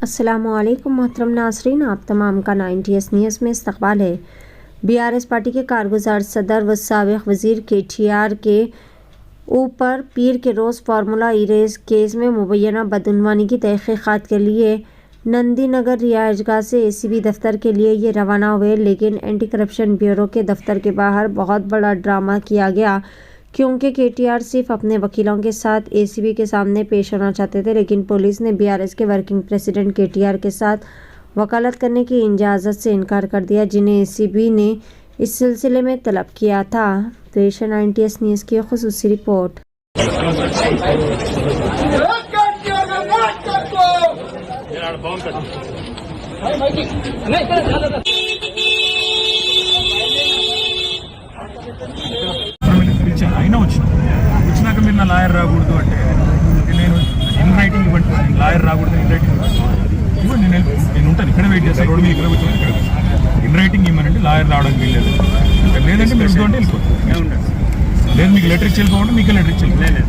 अस्सलामुअलैकुम मोहतरम नाज़रीन, आप तमाम का 90S न्यूज़ में इस्तकबाल है। BRS पार्टी के कारगुजार सदर व साबिक़ वज़ीर KTR के ऊपर पीर के रोज़ फार्मूला ई-रेस केस में मुबैना बदउनवानी की तहक़ीक़ात के लिए नंदी नगर रिहाइशगाह से ACB दफ्तर के लिए ये रवाना हुए, लेकिन एंटी करप्शन ब्यूरो के दफ्तर के बाहर बहुत बड़ा ड्रामा किया गया क्योंकि KTR सिर्फ अपने वकीलों के साथ ACB के सामने पेश होना चाहते थे, लेकिन पुलिस ने BRS के वर्किंग प्रेसिडेंट KTR के साथ वकालत करने की इजाज़त से इनकार कर दिया, जिन्हें ACB ने इस सिलसिले में तलब किया था। पेश 90S न्यूज़ की ख़ुसूसी रिपोर्ट। అయినా వచ్చినాక మీరు నా లాయర్ రాకూడదు అంటే నేను ఇన్ రైటింగ్ ఇవ్వండి, లాయర్ రాకూడదు ఇన్ రైటింగ్ ఇవ్వండి, నేను ఉంటాను ఇక్కడ వెయిట్ చేస్తాను, రోడ్డు మీద ఇక్కడ కూర్చొని ఇక్కడ ఇన్ రైటింగ్ ఇవ్వనండి, లాయర్ రావడానికి వీల్లేదు, లేదంటే మీరు ఇటువంటి వెళ్ళిపోతుంది, లేదు మీకు లెటర్ ఇచ్చి వెళ్ళిపోవండి, మీకే లెటర్ ఇచ్చి వెళ్ళిపోలేదు.